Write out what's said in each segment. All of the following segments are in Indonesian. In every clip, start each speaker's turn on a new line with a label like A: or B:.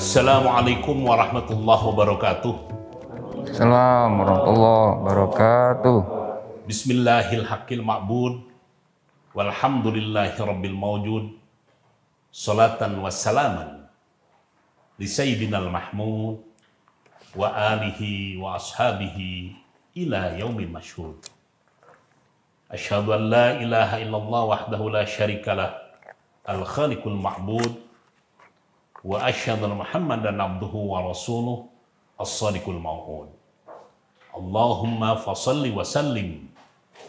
A: Assalamualaikum warahmatullahi wabarakatuh.
B: Assalamualaikum warahmatullahi wabarakatuh.
A: Bismillahil ma'bud walhamdulillahi rabbil mawjud. Salatan wassalaman li sayyidinal mahmud wa alihi wa ashabihi ila yaumil masyhud. Asyhadu an la ilaha illallah wahdahu la syarikalah al-khaliqul ma'bud wa asyhadu anna Muhammadan abduhu wa rasuluh as-sadiqul mau'ud. Allahumma fasalli wa sallim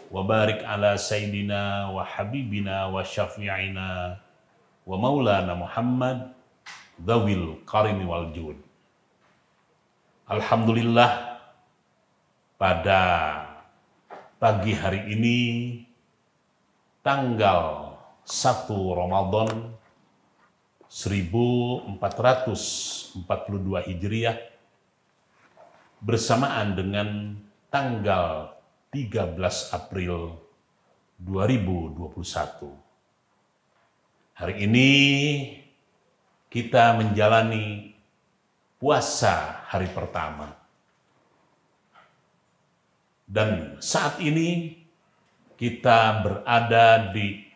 A: wa barik ala sayyidina wa habibina wa syafi'ina wa maulana Muhammad dzawil karimi wal jud. Alhamdulillah, pada pagi hari ini tanggal 1 Ramadan 1442 Hijriah bersamaan dengan tanggal 13 April 2021. Hari ini kita menjalani puasa hari pertama. Dan saat ini kita berada di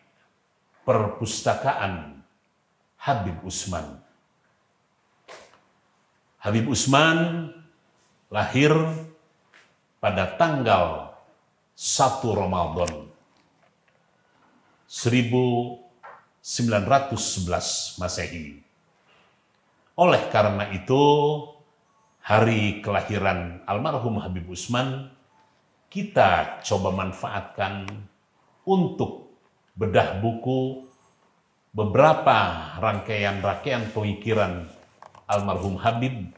A: perpustakaan Habib Utsman. Habib Utsman lahir pada tanggal 1 Ramadan 1911 Masehi. Oleh karena itu, hari kelahiran almarhum Habib Utsman kita coba manfaatkan untuk bedah buku beberapa rangkaian pemikiran almarhum Habib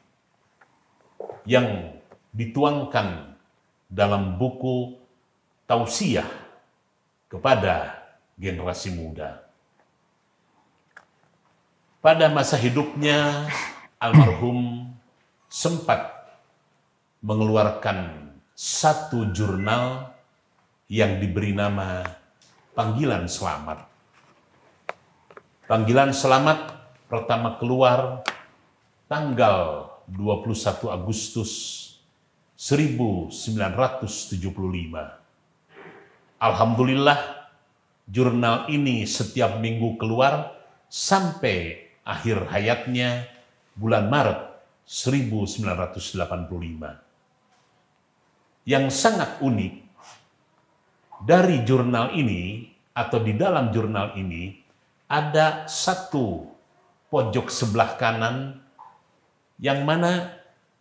A: yang dituangkan dalam buku Tausiah kepada generasi muda. Pada masa hidupnya, almarhum sempat mengeluarkan satu jurnal yang diberi nama Panggilan Selamat. Panggilan Selamat pertama keluar tanggal 21 Agustus 1975. Alhamdulillah, jurnal ini setiap minggu keluar sampai akhir hayatnya bulan Maret 1985. Yang sangat unik dari jurnal ini atau di dalam jurnal ini ada satu pojok sebelah kanan yang mana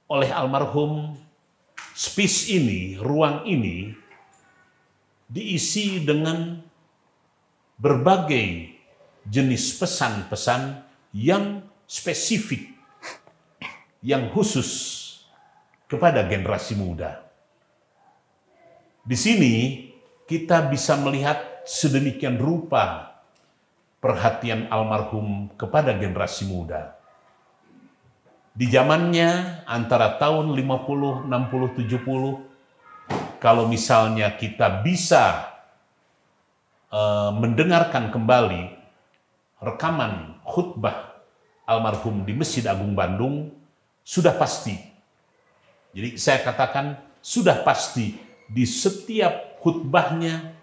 A: oleh almarhum space ini, ruang ini diisi dengan berbagai jenis pesan-pesan yang spesifik, yang khusus kepada generasi muda. Di sini kita bisa melihat sedemikian rupa perhatian almarhum kepada generasi muda. Di zamannya antara tahun 50, 60, 70, kalau misalnya kita bisa mendengarkan kembali rekaman khutbah almarhum di Masjid Agung Bandung, sudah pasti. Jadi saya katakan sudah pasti di setiap khutbahnya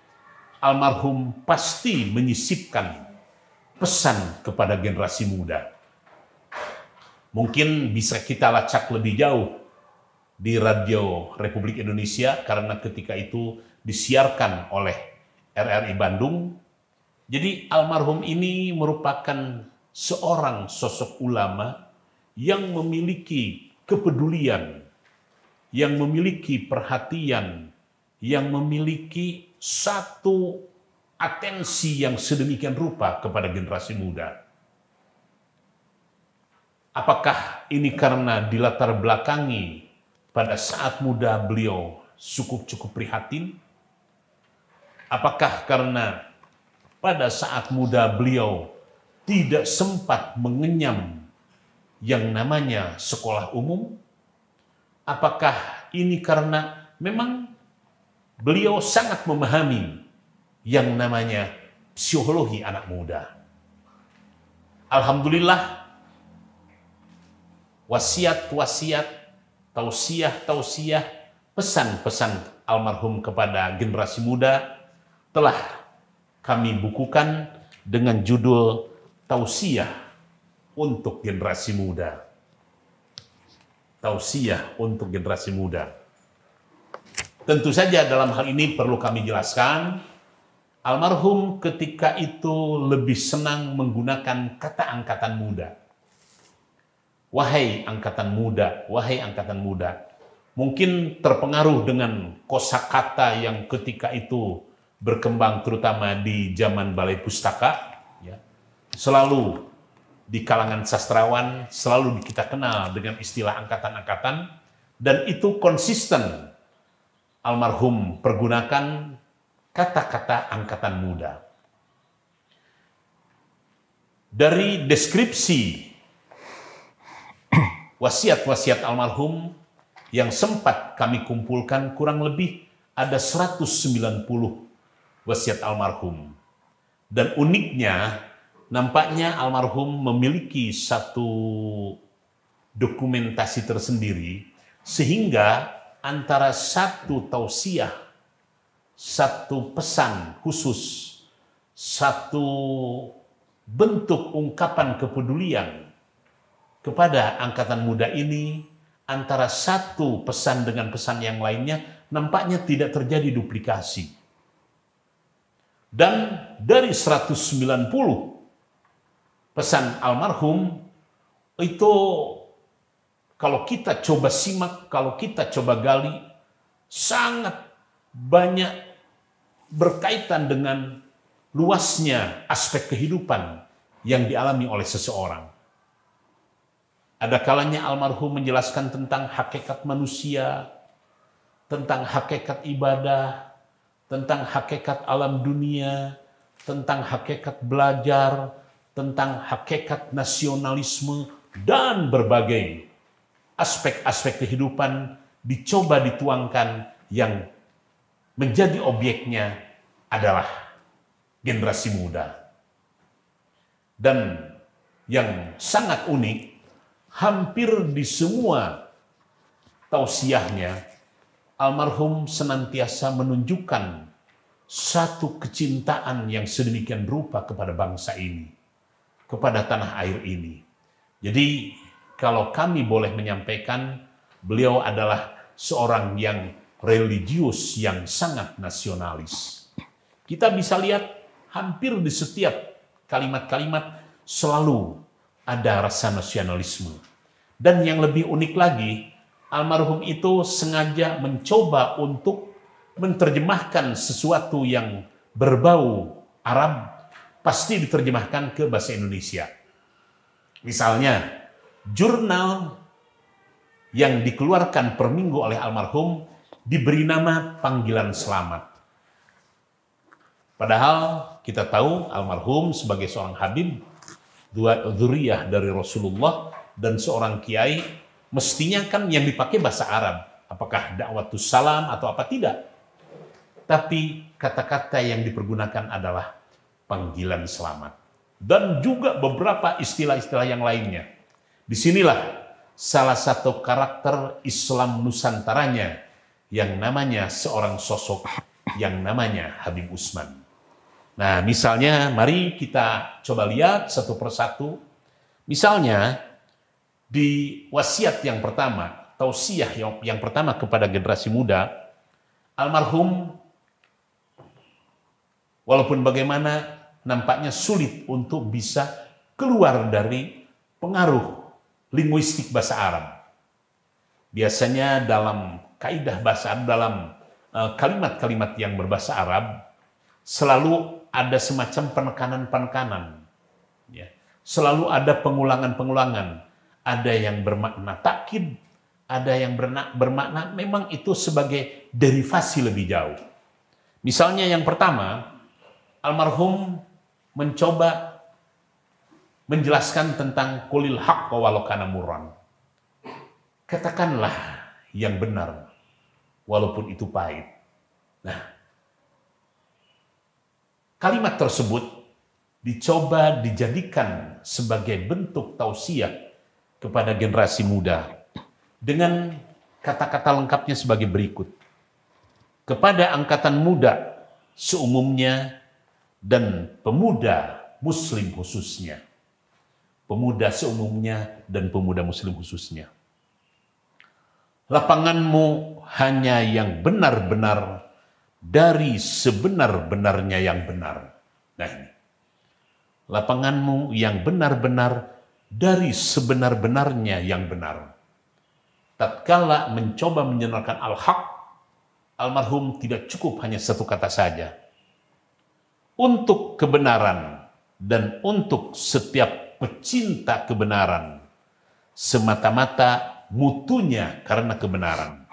A: almarhum pasti menyisipkan pesan kepada generasi muda. Mungkin bisa kita lacak lebih jauh di Radio Republik Indonesia karena ketika itu disiarkan oleh RRI Bandung. Jadi almarhum ini merupakan seorang sosok ulama yang memiliki kepedulian, yang memiliki perhatian, yang memiliki satu atensi yang sedemikian rupa kepada generasi muda. Apakah ini karena dilatar belakangi pada saat muda beliau cukup prihatin? Apakah karena pada saat muda beliau tidak sempat mengenyam yang namanya sekolah umum? Apakah ini karena memang beliau sangat memahami yang namanya psikologi anak muda? Alhamdulillah, wasiat-wasiat, tausiah-tausiah, pesan-pesan almarhum kepada generasi muda telah kami bukukan dengan judul Tausiah untuk Generasi Muda. Tausiah untuk generasi muda. Tentu saja dalam hal ini perlu kami jelaskan, almarhum ketika itu lebih senang menggunakan kata angkatan muda. Wahai angkatan muda, wahai angkatan muda. Mungkin terpengaruh dengan kosakata yang ketika itu berkembang terutama di zaman Balai Pustaka, ya. Selalu di kalangan sastrawan selalu kita kenal dengan istilah angkatan-angkatan, dan itu konsisten almarhum pergunakan kata-kata angkatan muda. Dari deskripsi wasiat-wasiat almarhum yang sempat kami kumpulkan, kurang lebih ada 190 wasiat almarhum. Dan uniknya, nampaknya almarhum memiliki satu dokumentasi tersendiri, sehingga antara satu tausiah, satu pesan khusus, satu bentuk ungkapan kepedulian kepada angkatan muda ini, antara satu pesan dengan pesan yang lainnya, nampaknya tidak terjadi duplikasi. Dan dari 190 pesan almarhum, itu kalau kita coba simak, kalau kita coba gali, sangat banyak berkaitan dengan luasnya aspek kehidupan yang dialami oleh seseorang. Ada kalanya almarhum menjelaskan tentang hakikat manusia, tentang hakikat ibadah, tentang hakikat alam dunia, tentang hakikat belajar, tentang hakikat nasionalisme, dan berbagai aspek-aspek kehidupan dicoba dituangkan yang menjadi objeknya adalah generasi muda. Dan yang sangat unik, hampir di semua tausiahnya, almarhum senantiasa menunjukkan satu kecintaan yang sedemikian rupa kepada bangsa ini, kepada tanah air ini. Jadi, kalau kami boleh menyampaikan, beliau adalah seorang yang religius, yang sangat nasionalis. Kita bisa lihat hampir di setiap kalimat-kalimat selalu ada rasa nasionalisme. Dan yang lebih unik lagi, almarhum itu sengaja mencoba untuk menerjemahkan sesuatu yang berbau Arab, pasti diterjemahkan ke bahasa Indonesia. Misalnya, jurnal yang dikeluarkan per minggu oleh almarhum diberi nama Panggilan Selamat. Padahal kita tahu almarhum sebagai seorang habib, dzurriyyah dari Rasulullah, dan seorang kiai, mestinya kan yang dipakai bahasa Arab. Apakah dakwatus salam atau apa, tidak. Tapi kata-kata yang dipergunakan adalah panggilan selamat. Dan juga beberapa istilah-istilah yang lainnya. Disinilah salah satu karakter Islam Nusantaranya yang namanya seorang sosok yang namanya Habib Utsman. Nah, misalnya mari kita coba lihat satu persatu. Misalnya di wasiat yang pertama, tausiah yang pertama kepada generasi muda, almarhum walaupun bagaimana nampaknya sulit untuk bisa keluar dari pengaruh linguistik bahasa Arab. Biasanya dalam kaidah bahasa Arab, dalam kalimat-kalimat yang berbahasa Arab, selalu ada semacam penekanan-penekanan. Ya. Selalu ada pengulangan-pengulangan. Ada yang bermakna takkid, ada yang bermakna memang itu sebagai derivasi lebih jauh. Misalnya yang pertama, almarhum mencoba menjelaskan tentang qulil haqqa walau kana murran. Katakanlah yang benar walaupun itu pahit. Nah, kalimat tersebut dicoba dijadikan sebagai bentuk tausiah kepada generasi muda dengan kata-kata lengkapnya sebagai berikut. Kepada angkatan muda seumumnya dan pemuda muslim khususnya. Pemuda seumumnya dan pemuda muslim khususnya. Lapanganmu hanya yang benar-benar dari sebenar-benarnya yang benar. Nah ini. Lapanganmu yang benar-benar dari sebenar-benarnya yang benar. Tatkala mencoba menyenarkan al-haq, almarhum tidak cukup hanya satu kata saja. Untuk kebenaran dan untuk setiap pecinta kebenaran, semata-mata mutunya karena kebenaran.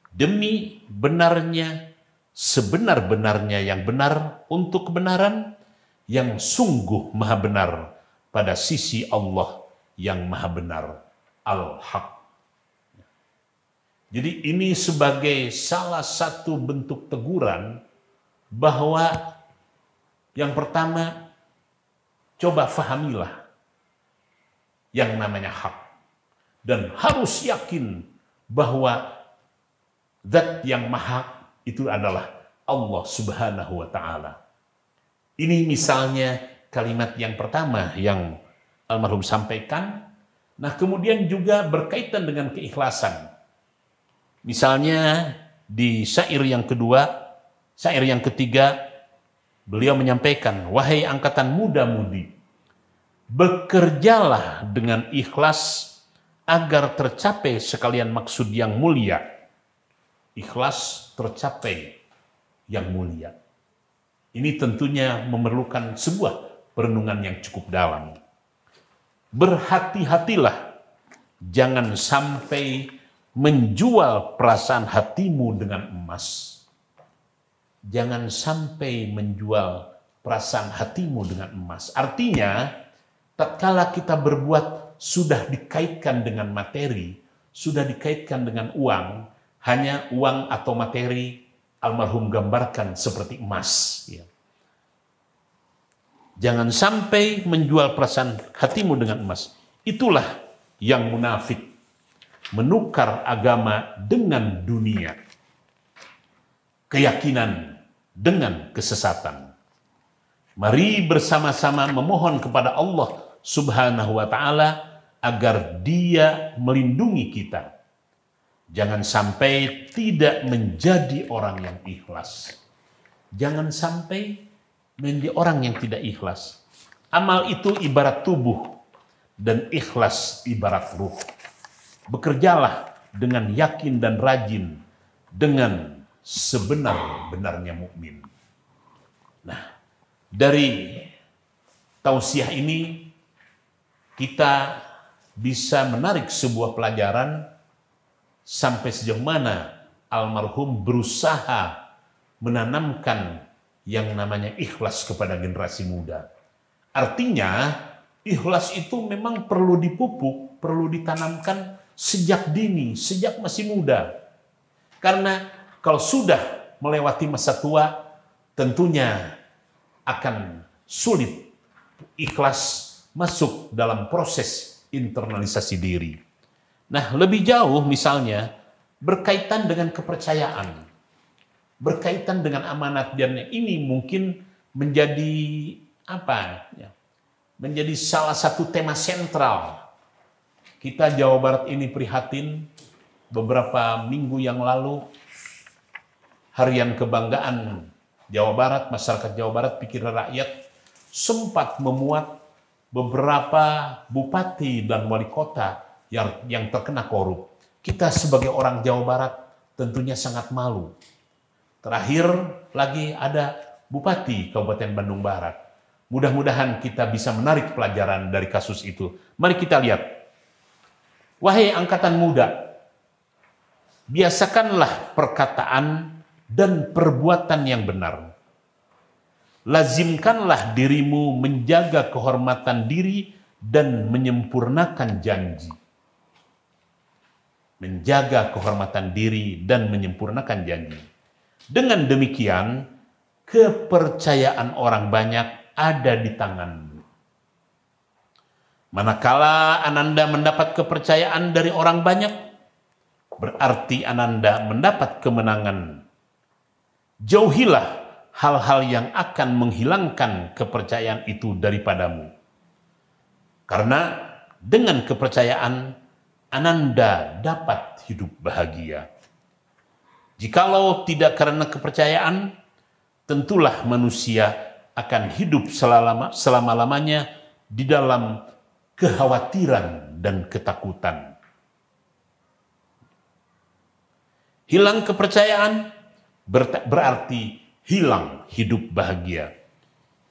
A: Demi benarnya, sebenar-benarnya yang benar untuk kebenaran, yang sungguh maha benar pada sisi Allah yang maha benar, al-haq. Jadi ini sebagai salah satu bentuk teguran bahwa yang pertama, coba fahamilah yang namanya hak. Dan harus yakin bahwa zat yang maha itu adalah Allah Subhanahu wa Ta'ala. Ini misalnya kalimat yang pertama yang almarhum sampaikan. Nah, kemudian juga berkaitan dengan keikhlasan. Misalnya di syair yang kedua, syair yang ketiga, beliau menyampaikan, wahai angkatan muda-mudi, bekerjalah dengan ikhlas agar tercapai sekalian maksud yang mulia. Ikhlas tercapai yang mulia. Ini tentunya memerlukan sebuah perenungan yang cukup dalam. Berhati-hatilah, jangan sampai menjual perasaan hatimu dengan emas. Jangan sampai menjual perasaan hatimu dengan emas. Artinya, tatkala kita berbuat sudah dikaitkan dengan materi, sudah dikaitkan dengan uang, hanya uang atau materi, almarhum gambarkan seperti emas. Ya. Jangan sampai menjual perasaan hatimu dengan emas. Itulah yang munafik. Menukar agama dengan dunia. Keyakinan dengan kesesatan. Mari bersama-sama memohon kepada Allah Subhanahu wa Ta'ala agar Dia melindungi kita. Jangan sampai tidak menjadi orang yang ikhlas. Jangan sampai menjadi orang yang tidak ikhlas. Amal itu ibarat tubuh dan ikhlas ibarat ruh. Bekerjalah dengan yakin dan rajin dengan sebenar-benarnya mukmin. Nah, dari tausiah ini kita bisa menarik sebuah pelajaran sampai sejauh mana almarhum berusaha menanamkan yang namanya ikhlas kepada generasi muda. Artinya, ikhlas itu memang perlu dipupuk, perlu ditanamkan sejak dini, sejak masih muda. Karena kalau sudah melewati masa tua, tentunya akan sulit ikhlas masuk dalam proses internalisasi diri. Nah, lebih jauh misalnya berkaitan dengan kepercayaan, berkaitan dengan amanat, dan ini mungkin menjadi apa ya? Menjadi salah satu tema sentral. Kita Jawa Barat ini prihatin beberapa minggu yang lalu Harian Kebanggaan Jawa Barat, masyarakat Jawa Barat, pikiran rakyat sempat memuat beberapa bupati dan wali kota yang terkena korup. Kita sebagai orang Jawa Barat tentunya sangat malu. Terakhir lagi ada Bupati Kabupaten Bandung Barat. Mudah-mudahan kita bisa menarik pelajaran dari kasus itu. Mari kita lihat. Wahai angkatan muda, biasakanlah perkataan dan perbuatan yang benar. Lazimkanlah dirimu menjaga kehormatan diri dan menyempurnakan janji. Menjaga kehormatan diri dan menyempurnakan janji. Dengan demikian, kepercayaan orang banyak ada di tanganmu. Manakala Ananda mendapat kepercayaan dari orang banyak, berarti Ananda mendapat kemenangan. Jauhilah hal-hal yang akan menghilangkan kepercayaan itu daripadamu. Karena dengan kepercayaan, Ananda dapat hidup bahagia. Jikalau tidak karena kepercayaan, tentulah manusia akan hidup selama-lamanya di dalam kekhawatiran dan ketakutan. Hilang kepercayaan berarti hilang hidup bahagia.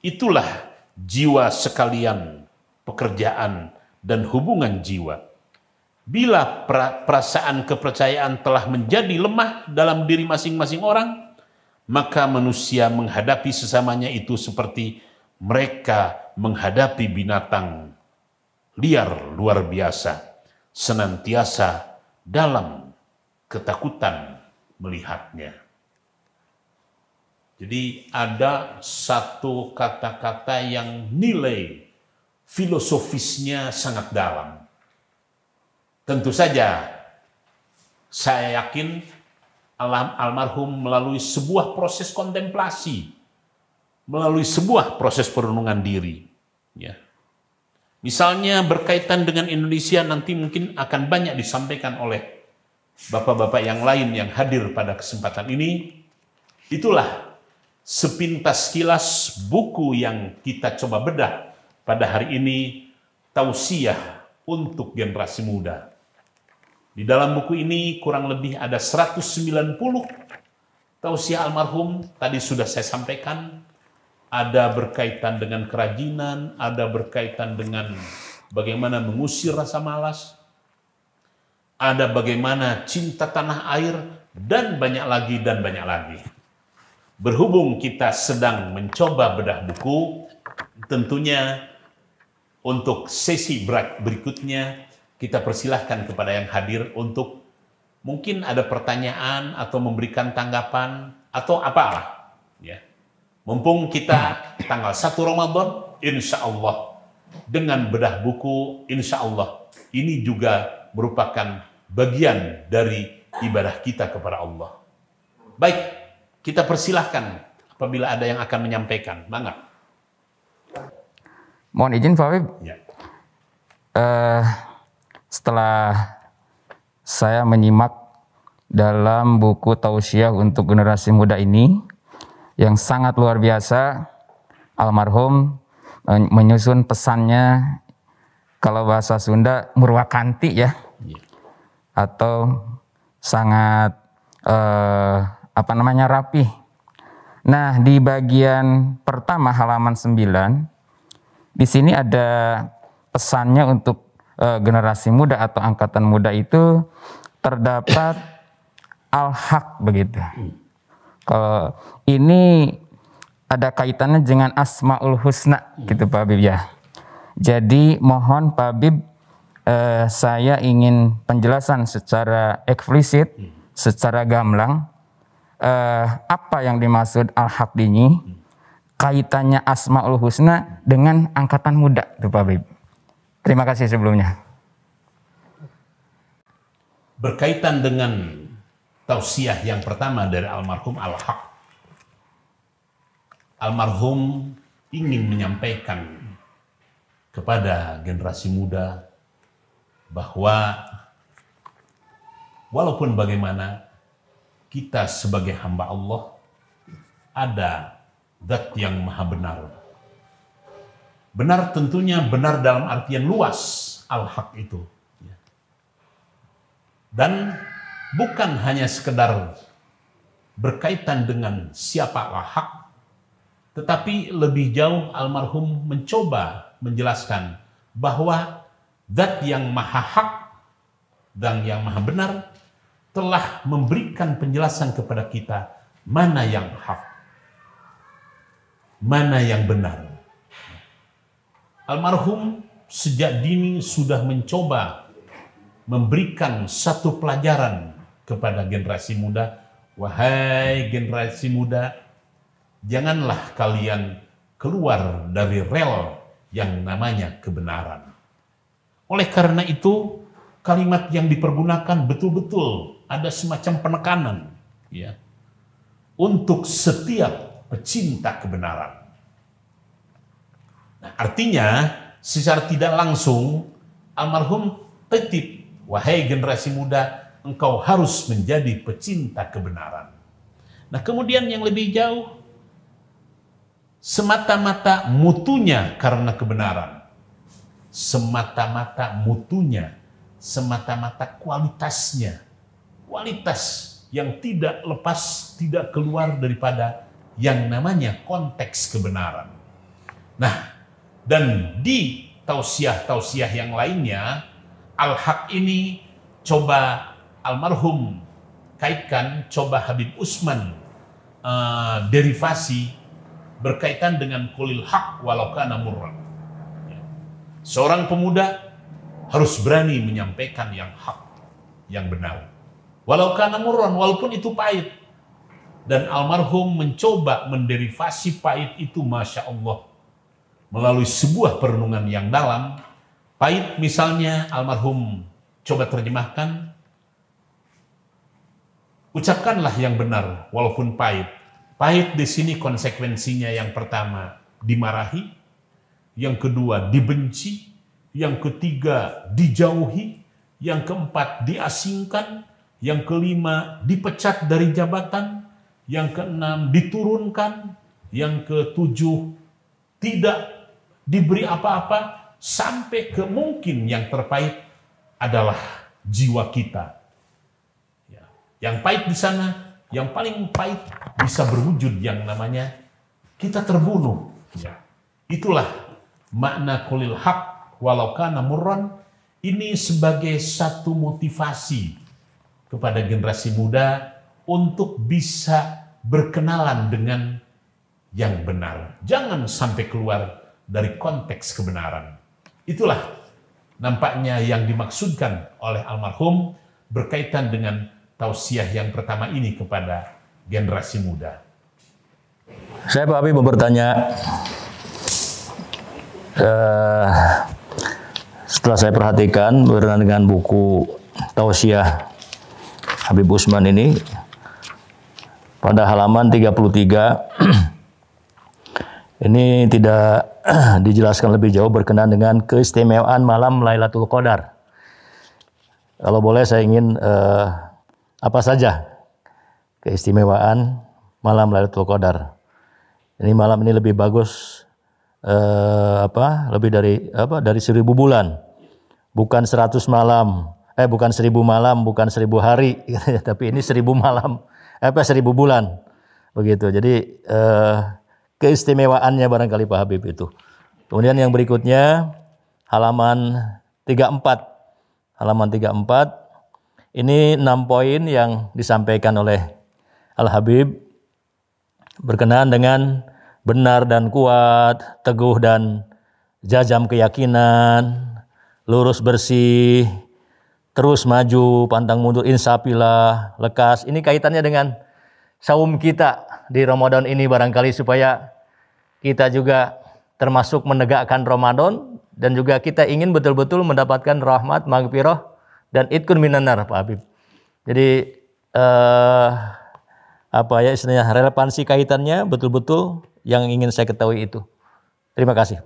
A: Itulah jiwa sekalian, pekerjaan dan hubungan jiwa. Bila perasaan kepercayaan telah menjadi lemah dalam diri masing-masing orang, maka manusia menghadapi sesamanya itu seperti mereka menghadapi binatang liar luar biasa, senantiasa dalam ketakutan melihatnya. Jadi ada satu kata-kata yang nilai filosofisnya sangat dalam. Tentu saja saya yakin almarhum melalui sebuah proses kontemplasi, melalui sebuah proses perenungan diri. Ya. Misalnya berkaitan dengan Indonesia, nanti mungkin akan banyak disampaikan oleh bapak-bapak yang lain yang hadir pada kesempatan ini. Itulah sepintas kilas buku yang kita coba bedah pada hari ini, Tausiah untuk Generasi Muda. Di dalam buku ini kurang lebih ada 190 tausiah almarhum, tadi sudah saya sampaikan. Ada berkaitan dengan kerajinan, ada berkaitan dengan bagaimana mengusir rasa malas, ada bagaimana cinta tanah air, dan banyak lagi dan banyak lagi. Berhubung kita sedang mencoba bedah buku, tentunya untuk sesi berikutnya kita persilahkan kepada yang hadir untuk mungkin ada pertanyaan atau memberikan tanggapan atau apalah. Ya. Mumpung kita tanggal 1 Ramadan, insya Allah dengan bedah buku, insya Allah ini juga merupakan bagian dari ibadah kita kepada Allah. Baik, kita persilahkan apabila ada yang akan menyampaikan. Mangga.
B: Mohon izin Pak Habib.
A: Ya.
B: Setelah saya menyimak dalam buku Tausiah untuk Generasi Muda ini, yang sangat luar biasa, almarhum menyusun pesannya, kalau bahasa Sunda murwakanti ya, atau sangat rapi. Nah, di bagian pertama halaman 9, di sini ada pesannya untuk generasi muda atau angkatan muda itu terdapat al-haq begitu. Kalau ini ada kaitannya dengan Asmaul Husna gitu Pak Habib ya. Jadi mohon Pak Habib, saya ingin penjelasan secara eksplisit, secara gamblang, apa yang dimaksud al-haq ini, kaitannya Asmaul Husna dengan angkatan muda tuh Pak Habib. Terima kasih sebelumnya.
A: Berkaitan dengan tausiah yang pertama dari almarhum al-haq. Almarhum ingin menyampaikan kepada generasi muda bahwa walaupun bagaimana kita sebagai hamba Allah ada zat yang maha benar. Benar tentunya benar dalam artian luas al-haq itu. Dan bukan hanya sekedar berkaitan dengan siapa al-haq, tetapi lebih jauh almarhum mencoba menjelaskan bahwa zat yang maha hak dan yang maha benar telah memberikan penjelasan kepada kita mana yang hak, mana yang benar. Almarhum sejak dini sudah mencoba memberikan satu pelajaran kepada generasi muda. Wahai generasi muda, janganlah kalian keluar dari rel yang namanya kebenaran. Oleh karena itu, kalimat yang dipergunakan betul-betul ada semacam penekanan, ya, untuk setiap pecinta kebenaran. Nah, artinya secara tidak langsung almarhum titip, wahai generasi muda, engkau harus menjadi pecinta kebenaran. Nah, kemudian yang lebih jauh, semata-mata mutunya karena kebenaran, semata-mata mutunya, semata-mata kualitasnya, kualitas yang tidak lepas, tidak keluar daripada yang namanya konteks kebenaran. Nah, dan di tausiah-tausiah yang lainnya, Al-Haq ini coba almarhum kaitkan, coba Habib Utsman derivasi berkaitan dengan qulil haq walau kana murran. Seorang pemuda harus berani menyampaikan yang hak, yang benar. Walau kana murran, walaupun itu pahit. Dan almarhum mencoba menderivasi pahit itu, Masya Allah, melalui sebuah perenungan yang dalam. Pahit misalnya almarhum coba terjemahkan, ucapkanlah yang benar walaupun pahit. Pahit di sini konsekuensinya yang pertama dimarahi, yang kedua dibenci, yang ketiga dijauhi, yang keempat diasingkan, yang kelima dipecat dari jabatan, yang keenam diturunkan, yang ketujuh tidak diberi apa-apa, sampai ke mungkin yang terpahit adalah jiwa kita. Ya. Yang pahit di sana, yang paling pahit bisa berwujud yang namanya kita terbunuh. Ya. Itulah makna qulil haq walau kana murran, ini sebagai satu motivasi kepada generasi muda untuk bisa berkenalan dengan yang benar. Jangan sampai keluar dari konteks kebenaran. Itulah nampaknya yang dimaksudkan oleh almarhum berkaitan dengan tausiah yang pertama ini kepada generasi muda.
C: Saya Pak Habib mau bertanya, setelah saya perhatikan berkenaan dengan buku tausiah Habib Utsman ini, pada halaman 33 ini tidak dijelaskan lebih jauh berkenaan dengan keistimewaan malam Lailatul Qadar. Kalau boleh saya ingin apa saja keistimewaan malam Lailatul Qadar. Ini malam ini lebih bagus, lebih dari 1000 bulan, bukan 100 malam, bukan 1000 malam, bukan 1000 hari, tapi ini 1000 malam, 1000 bulan, begitu. Jadi keistimewaannya barangkali Pak Habib itu. Kemudian yang berikutnya halaman 34, ini 6 poin yang disampaikan oleh Al-Habib berkenaan dengan benar dan kuat, teguh dan jajam keyakinan, lurus bersih, terus maju, pantang mundur, insapilah, lekas. Ini kaitannya dengan saum kita di Ramadan ini barangkali, supaya kita juga termasuk menegakkan Ramadan dan juga kita ingin betul-betul mendapatkan rahmat, maghfirah dan itkun minanar Pak Habib. Jadi istilahnya relevansi kaitannya betul-betul yang ingin saya ketahui itu. Terima kasih.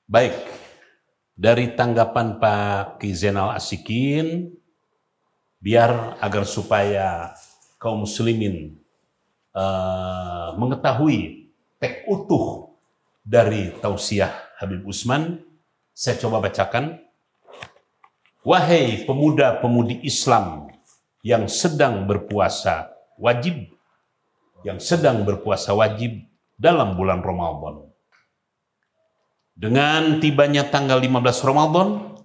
A: Baik, dari tanggapan Pak Ki Zainal Asikin, biar agar supaya kaum muslimin mengetahui teks utuh dari tausiah Habib Utsman, saya coba bacakan. Wahai pemuda-pemudi Islam yang sedang berpuasa wajib, dalam bulan Ramadan. Dengan tibanya tanggal 15 Ramadan,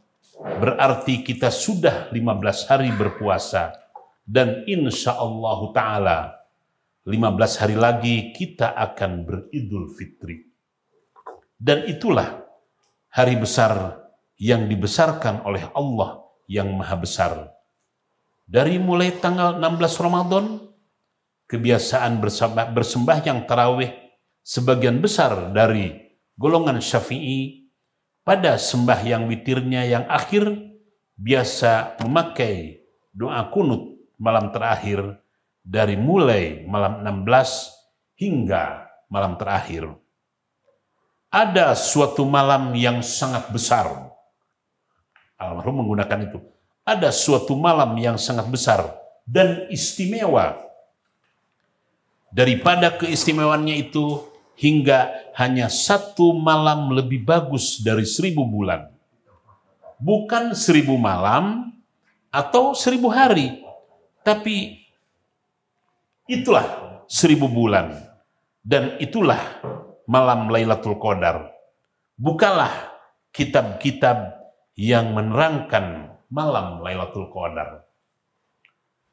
A: berarti kita sudah 15 hari berpuasa, dan insya Allah Ta'ala 15 hari lagi kita akan beridul fitri. Dan itulah hari besar yang dibesarkan oleh Allah yang Maha Besar. Dari mulai tanggal 16 Ramadan, kebiasaan bersembahyang tarawih sebagian besar dari golongan Syafi'i pada sembahyang witirnya yang akhir biasa memakai doa kunut malam terakhir dari mulai malam 16 hingga malam terakhir. Ada suatu malam yang sangat besar. Almarhum menggunakan itu. Ada suatu malam yang sangat besar dan istimewa. Daripada keistimewaannya itu, hingga hanya satu malam lebih bagus dari 1000 bulan. Bukan 1000 malam atau 1000 hari, tapi itulah 1000 bulan. Dan itulah malam Lailatul Qadar. Bukalah kitab-kitab yang menerangkan malam Lailatul Qadar.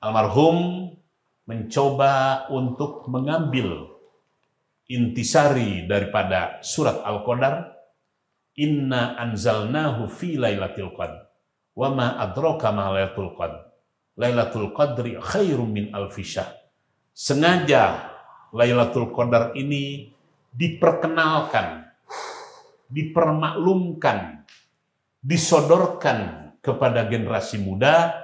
A: Almarhum mencoba untuk mengambil intisari daripada surat Al-Qadar, inna anzalnahu fi lailatul qadr wa ma adraka ma lailatul qadr lailatul qadri khairum min alfi syahr. Sengaja Lailatul Qadar ini diperkenalkan, dipermaklumkan, disodorkan kepada generasi muda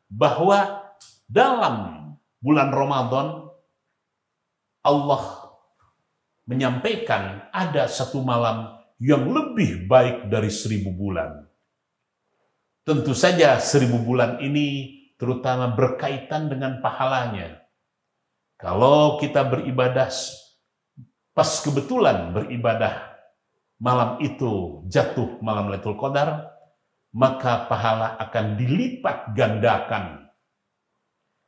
A: bahwa dalam bulan Ramadan Allah menyampaikan ada satu malam yang lebih baik dari 1000 bulan. Tentu saja 1000 bulan ini terutama berkaitan dengan pahalanya. Kalau kita beribadah pas kebetulan beribadah malam itu jatuh malam Lailatul Qadar, maka pahala akan dilipat gandakan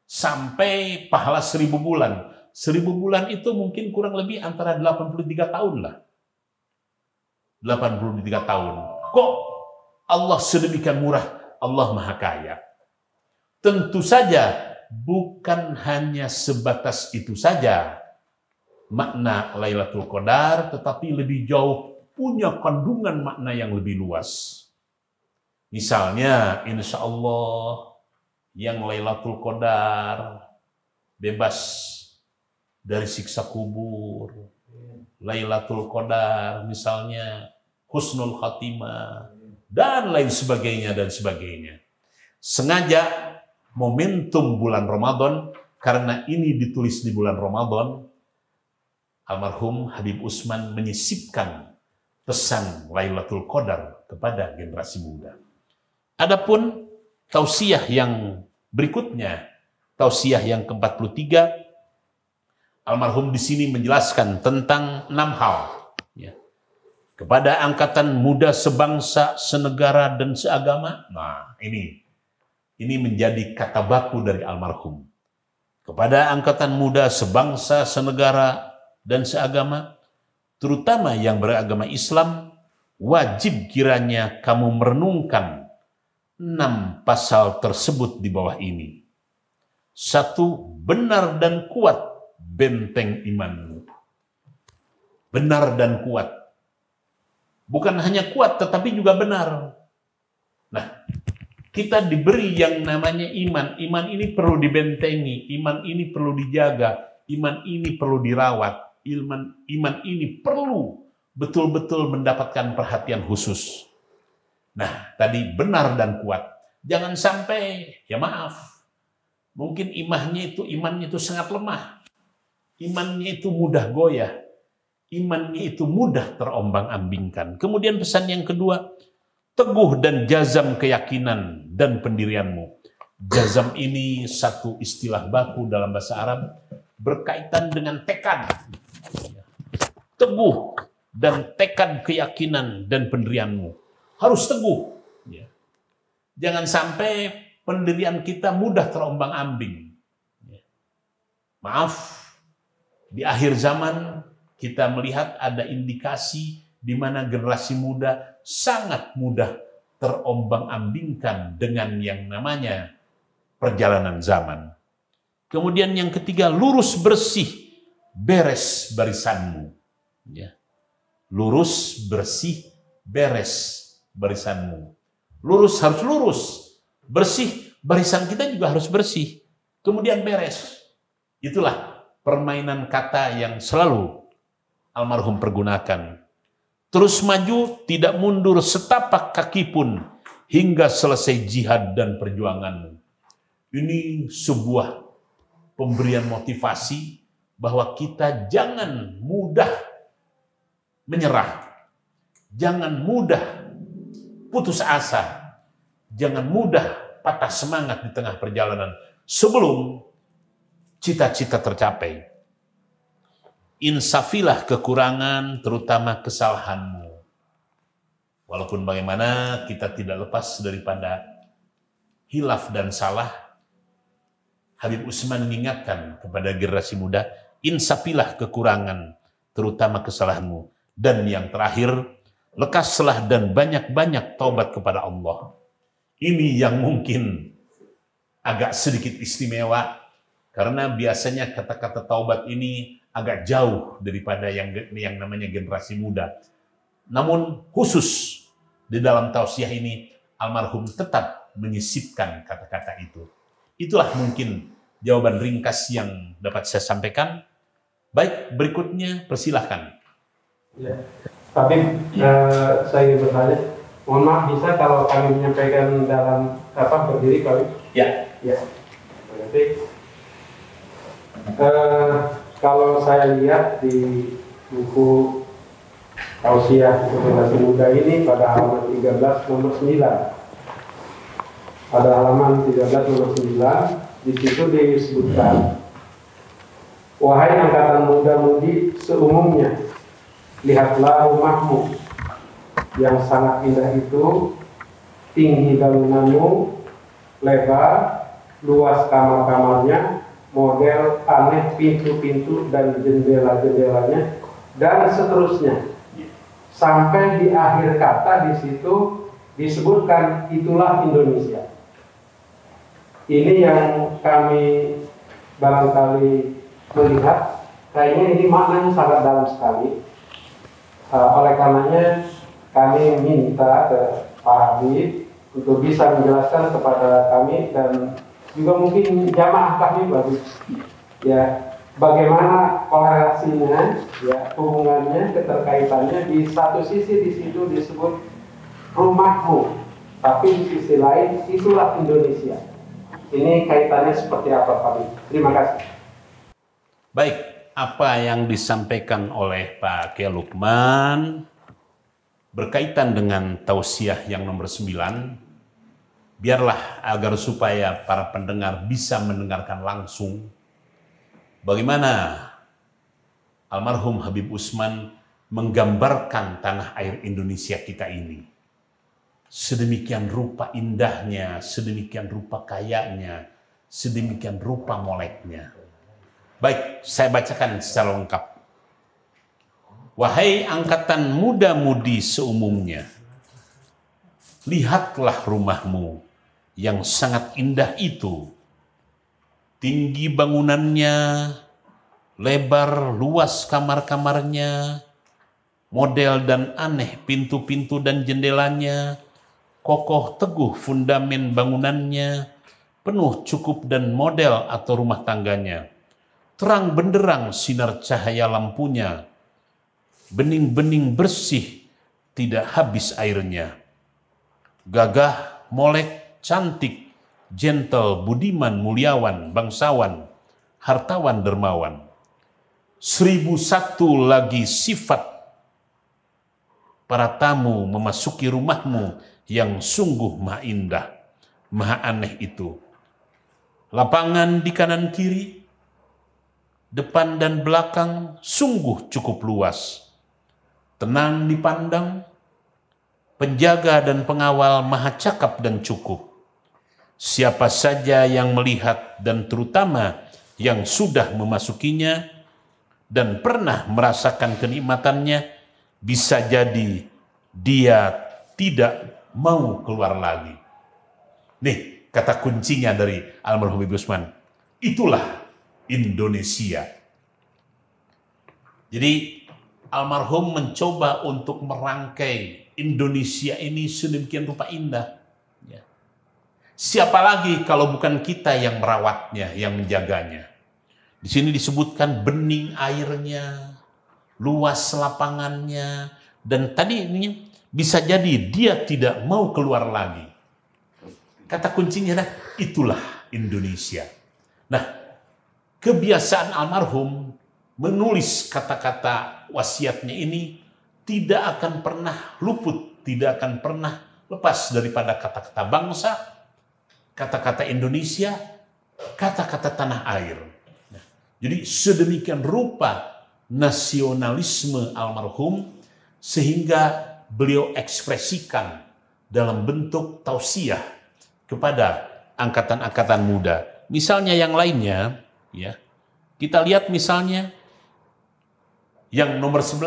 A: sampai pahala 1000 bulan. 1000 bulan itu mungkin kurang lebih antara 83 tahun lah. 83 tahun. Kok Allah sedemikian murah? Allah Maha Kaya. Tentu saja bukan hanya sebatas itu saja makna Lailatul Qadar, tetapi lebih jauh punya kandungan makna yang lebih luas. Misalnya, insya Allah yang Lailatul Qadar bebas dari siksa kubur, Lailatul Qadar misalnya husnul khatimah, dan lain sebagainya dan sebagainya. Sengaja momentum bulan Ramadan, karena ini ditulis di bulan Ramadan, almarhum Habib Utsman menyisipkan pesan Lailatul Qadar kepada generasi muda. Adapun tausiah yang berikutnya, tausiah yang ke-43, almarhum di sini menjelaskan tentang 6 hal. Ya. Kepada angkatan muda sebangsa, senegara, dan seagama. Nah, ini menjadi kata baku dari almarhum. Kepada angkatan muda sebangsa, senegara, dan seagama, terutama yang beragama Islam, wajib kiranya kamu merenungkan 6 pasal tersebut di bawah ini. 1. Benar dan kuat benteng imanmu. Benar dan kuat. Bukan hanya kuat, tetapi juga benar. Nah, kita diberi yang namanya iman. Iman ini perlu dibentengi. Iman ini perlu dijaga. Iman ini perlu dirawat. Iman ini perlu betul-betul mendapatkan perhatian khusus. Nah, tadi benar dan kuat. Jangan sampai, ya maaf, mungkin imannya itu sangat lemah. Imannya itu mudah goyah. Imannya itu mudah terombang-ambingkan. Kemudian pesan yang kedua, teguh dan jazam keyakinan dan pendirianmu. Jazam ini satu istilah baku dalam bahasa Arab berkaitan dengan tekad. Teguh dan tekad keyakinan dan pendirianmu. Harus teguh. Jangan sampai pendirian kita mudah terombang-ambing. Maaf, di akhir zaman kita melihat ada indikasi di mana generasi muda sangat mudah terombang-ambingkan dengan yang namanya perjalanan zaman. Kemudian yang ketiga, lurus bersih, beres barisanmu. Ya. Lurus bersih, beres barisanmu. Lurus harus lurus, bersih, barisan kita juga harus bersih. Kemudian beres. Itulah permainan kata yang selalu almarhum pergunakan. terus maju, tidak mundur setapak kaki pun, hingga selesai jihad dan perjuanganmu. Ini sebuah pemberian motivasi bahwa kita jangan mudah menyerah, jangan mudah putus asa, jangan mudah patah semangat di tengah perjalanan sebelum cita-cita tercapai. Insafilah kekurangan, terutama kesalahanmu. Walaupun bagaimana kita tidak lepas daripada hilaf dan salah, Habib Utsman mengingatkan kepada generasi muda, insafilah kekurangan, terutama kesalahanmu. Dan yang terakhir, lekaslah dan banyak-banyak taubat kepada Allah. Ini yang mungkin agak sedikit istimewa, karena biasanya kata-kata taubat ini agak jauh daripada yang namanya generasi muda. Namun khusus di dalam tausiah ini, almarhum tetap menyisipkan kata-kata itu. Itulah mungkin jawaban ringkas yang dapat saya sampaikan. Baik, berikutnya persilahkan.
D: Ya, tapi saya ingin bertanya, mohon maaf bisa kalau kami menyampaikan dalam berdiri kali?
A: Ya.
D: Ya. Berarti kalau saya lihat di buku tausiah generasi muda ini pada halaman 13 nomor 9. Pada halaman 13 nomor 9, di situ disebutkan, wahai angkatan muda-mudi seumumnya, lihatlah rumahmu yang sangat indah itu, tinggi bangunanmu, lebar, luas kamar-kamarnya, model aneh pintu-pintu dan jendela-jendelanya, dan seterusnya. Sampai di akhir kata di situ disebutkan itulah Indonesia. Ini yang kami barangkali melihat, kayaknya ini maknanya sangat dalam sekali. Oleh karenanya kami minta ke Pak Habib untuk bisa menjelaskan kepada kami dan juga mungkin jamaah kami baru ya bagaimana korelasinya, ya hubungannya, keterkaitannya. Di satu sisi di situ disebut rumahmu, tapi di sisi lain itulah Indonesia. Ini kaitannya seperti apa, Pak? Terima kasih.
A: Baik, apa yang disampaikan oleh Pak Kiai Lukman berkaitan dengan tausiah yang nomor 9, biarlah agar supaya para pendengar bisa mendengarkan langsung bagaimana almarhum Habib Utsman menggambarkan tanah air Indonesia kita ini. Sedemikian rupa indahnya, sedemikian rupa kayanya, sedemikian rupa moleknya. Baik, saya bacakan secara lengkap. Wahai angkatan muda-mudi seumumnya, lihatlah rumahmu yang sangat indah itu. Tinggi bangunannya, lebar luas kamar-kamarnya, model dan aneh pintu-pintu dan jendelanya, kokoh teguh fundamen bangunannya, penuh cukup dan model atau rumah tangganya, terang benderang sinar cahaya lampunya, bening-bening bersih tidak habis airnya, gagah, molek, cantik, gentle, budiman, muliawan, bangsawan, hartawan, dermawan. 1001 lagi sifat para tamu memasuki rumahmu yang sungguh maha indah, maha aneh itu. Lapangan di kanan kiri, depan dan belakang sungguh cukup luas. Tenang dipandang, penjaga dan pengawal maha cakap dan cukup. Siapa saja yang melihat dan terutama yang sudah memasukinya dan pernah merasakan kenikmatannya, bisa jadi dia tidak mau keluar lagi. Nih, kata kuncinya dari almarhum Habib Utsman. Itulah Indonesia. Jadi almarhum mencoba untuk merangkai Indonesia ini sedemikian rupa indah. Ya. Siapa lagi kalau bukan kita yang merawatnya, yang menjaganya. Di sini disebutkan bening airnya, luas lapangannya, Dan tadi ini bisa jadi dia tidak mau keluar lagi. Kata kuncinya adalah itulah Indonesia. Nah, kebiasaan almarhum menulis kata-kata wasiatnya ini tidak akan pernah luput, tidak akan pernah lepas daripada kata-kata bangsa, kata-kata Indonesia, kata-kata tanah air. Nah, jadi sedemikian rupa nasionalisme almarhum sehingga beliau ekspresikan dalam bentuk tausiah kepada angkatan-angkatan muda. Misalnya yang lainnya, ya, kita lihat misalnya yang nomor 11,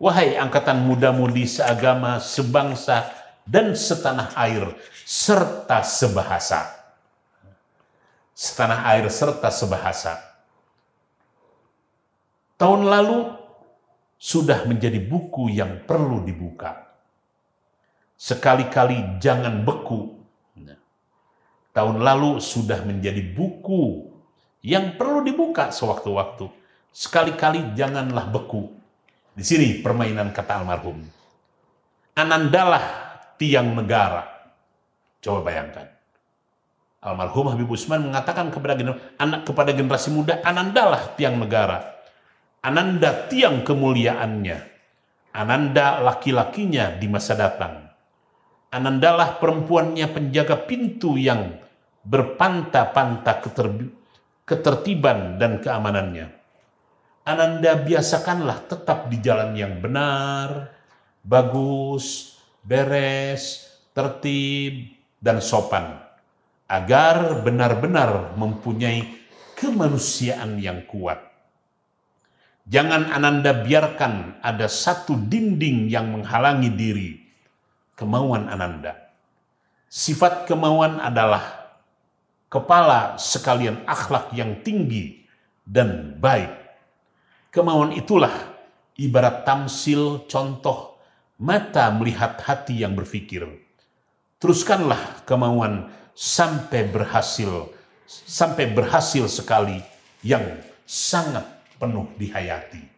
A: wahai angkatan muda-mudi seagama, sebangsa, dan setanah air, serta sebahasa. Setanah air serta sebahasa. Tahun lalu sudah menjadi buku yang perlu dibuka. Sekali-kali jangan beku. Tahun lalu sudah menjadi buku yang perlu dibuka sewaktu-waktu. Sekali-kali janganlah beku. Di sini permainan kata almarhum. Anandalah tiang negara. Coba bayangkan. Almarhum Habib Usman mengatakan kepada generasi muda, anandalah tiang negara. Ananda tiang kemuliaannya. Ananda laki-lakinya di masa datang. Anandalah perempuannya penjaga pintu yang berpanta-panta ketertiban dan keamanannya. Ananda biasakanlah tetap di jalan yang benar, bagus, beres, tertib, dan sopan, agar benar-benar mempunyai kemanusiaan yang kuat. Jangan Ananda biarkan ada satu dinding yang menghalangi diri kemauan Ananda. Sifat kemauan adalah kepala sekalian akhlak yang tinggi dan baik. Kemauan itulah ibarat tamsil contoh mata melihat hati yang berpikir. Teruskanlah kemauan sampai berhasil sekali yang sangat penuh dihayati.